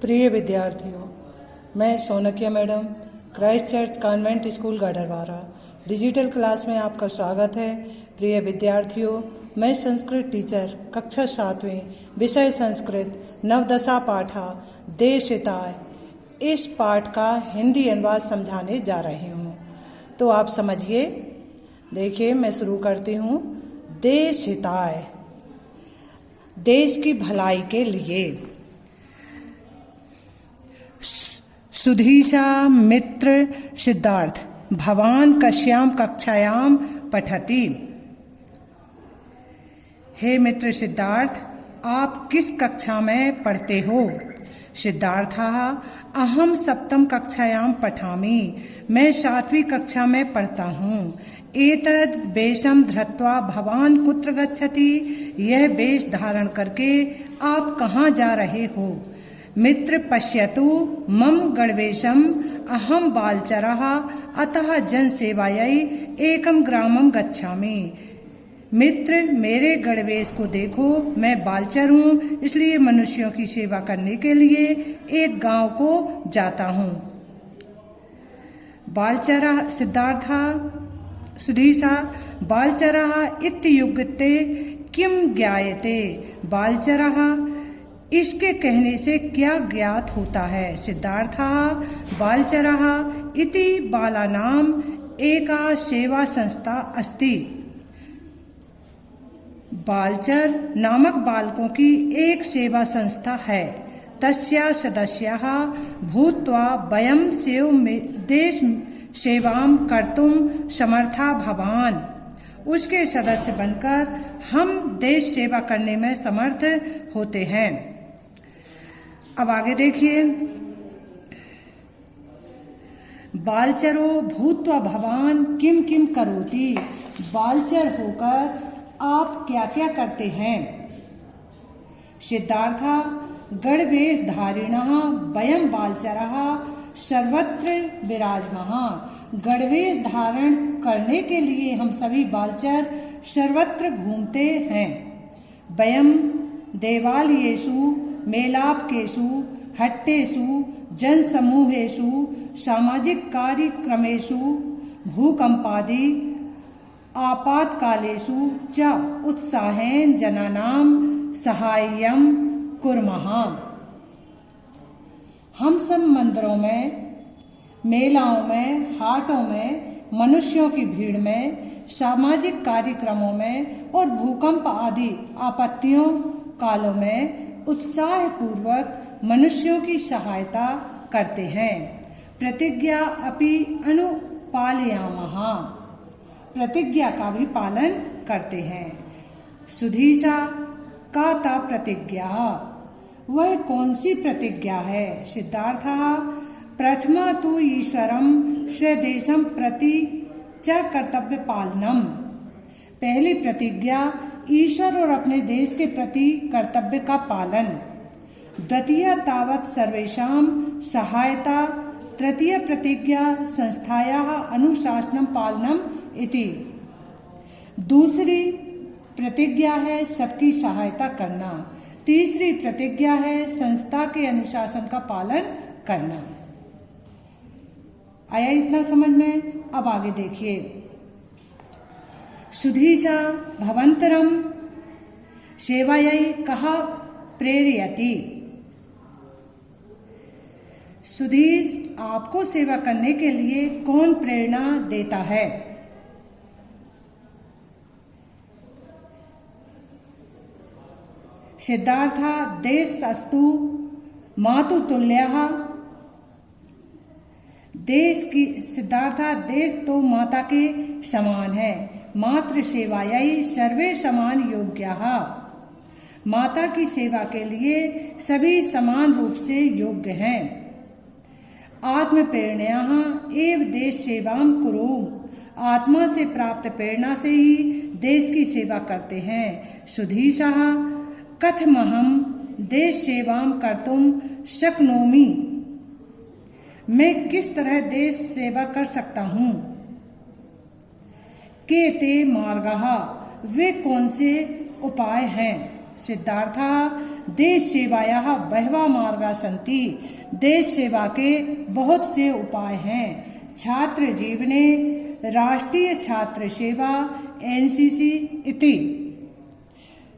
प्रिय विद्यार्थियों, मैं Sonkiya madam Christ church convent school Gadarwara digital class में आपका स्वागत है। प्रिय विद्यार्थियों, मैं संस्कृत टीचर कक्षा 7वीं विषय संस्कृत नवदशा पाठा देशहिताय इस पाठ का हिंदी अनुवाद समझाने जा रही हूँ। तो आप समझिए। देखिए, मैं शुरू करती हूँ। देशहिताय, देश की भलाई के लिए। सुधीशा मित्र सिद्धार्थ भवान कस्याम कक्षायाम पठति। हे मित्र सिद्धार्थ, आप किस कक्षा में पढ़ते हो? सिद्धार्थः अहम सप्तम कक्षायाम पठामि। मैं 7वीं कक्षा में पढ़ता हूँ। एतद् वेशम धृत्वा भवान कुत्र गच्छति? यह वेश धारण करके आप कहाँ जा रहे हो? मित्र पश्यतु मम गणवेशम अहम बालचरः अतः जनसेवायै एकम ग्रामम गच्छामि। मित्र, मेरे गणवेश को देखो, मैं बालचर हूँ, इसलिए मनुष्यों की सेवा करने के लिए एक गांव को जाता हूँ। बालचरः सिद्धार्थः सुधीशा बालचरः इत्युक्ते किम ज्ञायते? बालचरः, इसके कहने से क्या ज्ञात होता है? सिद्धार्थः बालचरः इति बालानाम एका सेवा संस्था अस्ति। बालचर नामक बालकों की एक सेवा संस्था है। तस्या सदस्याः भूत्वा वयं देश सेवां कर्तुं समर्था भवान। उसके सदस्य बनकर हम देश सेवा करने में समर्थ होते हैं। अब आगे देखिए। बालचरो भूत्वा भवान किम किम करोति? बालचर होकर आप क्या क्या करते हैं? सिद्धार्था गणवेश धारिणः वयं बालचरः सर्वत्र विराजमः। गणवेश धारण करने के लिए हम सभी बालचर सर्वत्र घूमते हैं। वयं देवालयेषु मेलापकेषु हट्टेषु जनसमूहेषु सामाजिक कार्यक्रमेषु भूकंपादि आपातकालेषु च उत्साहेन जनानां साहाय्यं कुर्मः। हम सब मंदिरों में, मेलाओं में, हाटों में, मनुष्यों की भीड़ में, सामाजिक कार्यक्रमों में और भूकंप आदि आपत्तियों कालों में उत्साह पूर्वक मनुष्यों की सहायता करते हैं। प्रतिज्ञा अपि अनुपालयामः, प्रतिज्ञा का भी पालन करते हैं। सुधीशा का ता प्रतिज्ञा, वह कौन सी प्रतिज्ञा है? सिद्धार्थः प्रथमा तु ईश्वरम स्वदेशम प्रति च कर्तव्य पालनम। पहली प्रतिज्ञा ईश्वर और अपने देश के प्रति कर्तव्य का पालन। द्वितीय तावत् सर्वेषां सहायता। तृतीय प्रतिज्ञा संस्थायाः अनुशासनम पालनम इति। दूसरी प्रतिज्ञा है सबकी सहायता करना। तीसरी प्रतिज्ञा है संस्था के अनुशासन का पालन करना। आया इतना समझ में? अब आगे देखिए। सुधीशा भवंतरम सेवायै कः प्रेरयति? सुधीश, आपको सेवा करने के लिए कौन प्रेरणा देता है? सिद्धार्था देशस्तु मातुतुल्यः। सिद्धार्था देश तो माता के समान है। मातृ सेवायै सर्वे समान योग्याः। माता की सेवा के लिए सभी समान रूप से योग्य हैं। आत्म प्रेरणायाः एव देश सेवां कुरु। आत्मा से प्राप्त प्रेरणा से ही देश की सेवा करते हैं। सुधीशः कथमहं देश सेवां कर्तुं शक्नोमि? मैं किस तरह देश सेवा कर सकता हूँ? के ते मार्गाः, वे कौन से उपाय हैं? सिद्धार्थः देश सेवायाः बहवः मार्गाः सन्ति। देश सेवा के बहुत से उपाय हैं। छात्र जीवने राष्ट्रीय छात्र सेवा एनसीसी इति।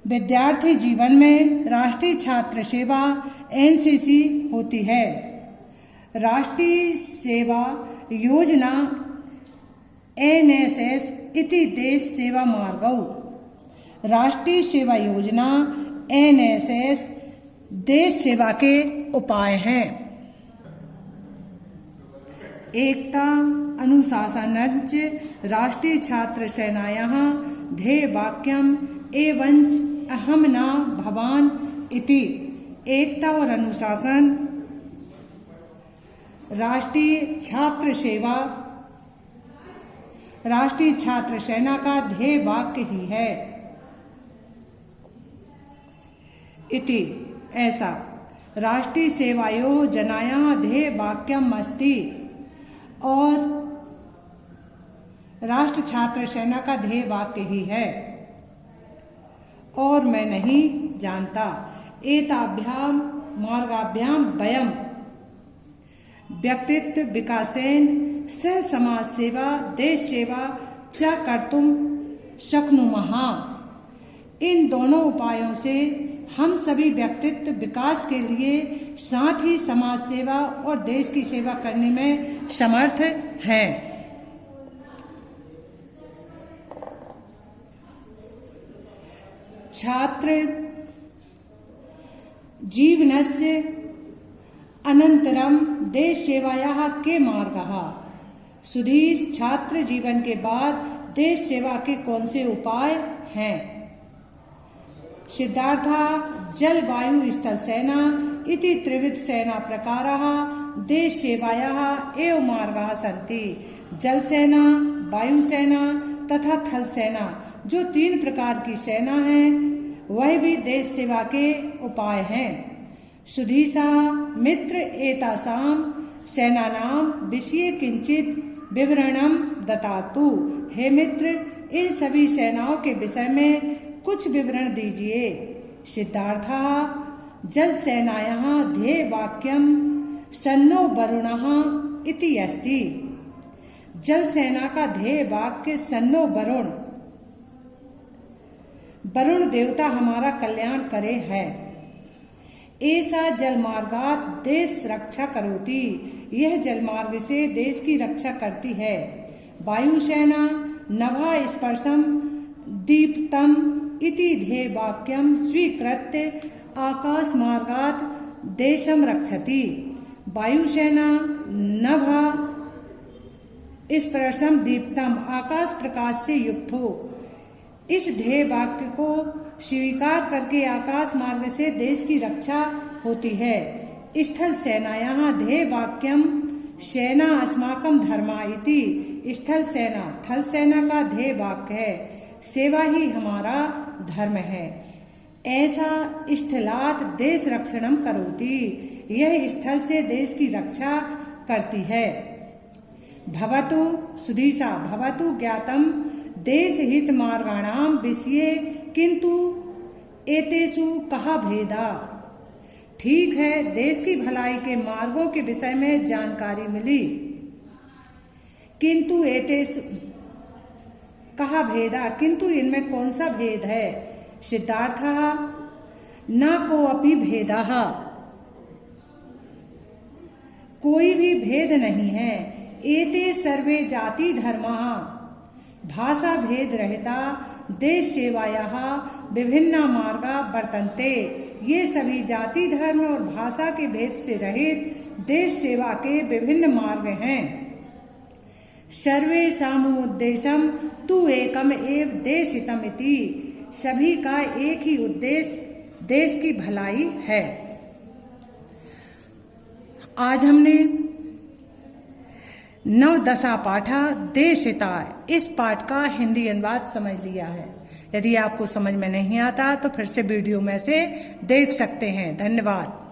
विद्यार्थी जीवन में राष्ट्रीय छात्र सेवा एनसीसी होती है। राष्ट्रीय सेवा योजना एनएसएस इति देश सेवा मार्गौ। राष्ट्रीय सेवा योजना एनएसएस देश सेवा के उपाय हैं। एकता अनुशासनञ्च राष्ट्रीय छात्र सेनायाः ध्येय वाक्यम एवंच अहम न भवान इति। एकता और अनुशासन राष्ट्रीय छात्र सेना का ध्येय वाक्य ही है। इति ऐसा राष्ट्रीय सेवायो जनाया ध्येय वाक्यम अस्ति। और राष्ट्र छात्र सेना का ध्येय वाक्य ही है। और मैं नहीं जानता। एताभ्याम मार्गाभ्याम वयम व्यक्तित्व विकासेन सह समाज सेवा देश सेवा च कर्तुम शक्नुमः। इन दोनों उपायों से हम सभी व्यक्तित्व विकास के लिए साथ ही समाज सेवा और देश की सेवा करने में समर्थ हैं। छात्र जीवनस्य अनंतरम देश सेवायाः के मार्गः। सुधीर, छात्र जीवन के बाद देश सेवा के कौन से उपाय हैं? सिद्धार्थः जल वायु स्थल सेना इति त्रिविध सेना प्रकारः देश सेवायाः एव मार्गाः सन्ति। जल सेना, वायु सेना तथा थल सेना जो 3 प्रकार की सेना है वह भी देश सेवा के उपाय हैं। सुधीशा मित्र एतासाम सेनानां विषये किंचित विवरणम ददातु। हे मित्र, इन सभी सेनाओं के विषय में कुछ विवरण दीजिए। सिद्धार्थः जल सेनायाः ध्येय वाक्यम सन्नो वरुणः इति अस्ति। जल सेना का ध्येय वाक्य सन्नो वरुण, वरुण देवता हमारा कल्याण करे है। ऐसा जल मार्गात देश रक्षा करोति। यह जल मार्ग से देश की रक्षा करती है। वायु सेना नभा स्पर्शम दीप्तम इति ध्येय वाक्यम स्वीकृत्य आकाश मार्गात देशम रक्षति। वायु सेना नभा स्पर्शम दीप्तम आकाश प्रकाश से युक्त हो। इस ध्येय वाक्य को स्वीकार करके आकाश मार्ग से देश की रक्षा होती है। स्थल सेनायाः ध्येय वाक्यम सेना अस्माकं धर्मा इति। स्थल सेना, थल सेना का ध्येय वाक्य है सेवा ही हमारा धर्म है। ऐसा स्थलात् देश रक्षणम करोति। यह स्थल से देश की रक्षा करती है। भवतु सुधीशा भवतु ज्ञातम देश हित मार्गाणाम विषये किंतु एतेषु कहा भेदा। ठीक है, देश की भलाई के मार्गों के विषय में जानकारी मिली, किंतु एतेषु कहा भेदा, किंतु इनमें कौन सा भेद है? सिद्धार्थः न कोऽपि भेदः, कोई भी भेद नहीं है। एते सर्वे जाति धर्मः, भाषा भेद रहता देश सेवायाः विभिन्न मार्गा वर्तन्ते। ये सभी जाति धर्म और भाषा के भेद से रहित देश सेवा के विभिन्न मार्ग हैं। सर्वेषाम् उद्देश्यम तु एकम एव देशहितम् इति। सभी का एक ही उद्देश्य देश की भलाई है। आज हमने नवदशा पाठा देशहिता इस पाठ का हिंदी अनुवाद समझ लिया है। यदि आपको समझ में नहीं आता तो फिर से वीडियो में से देख सकते हैं। धन्यवाद।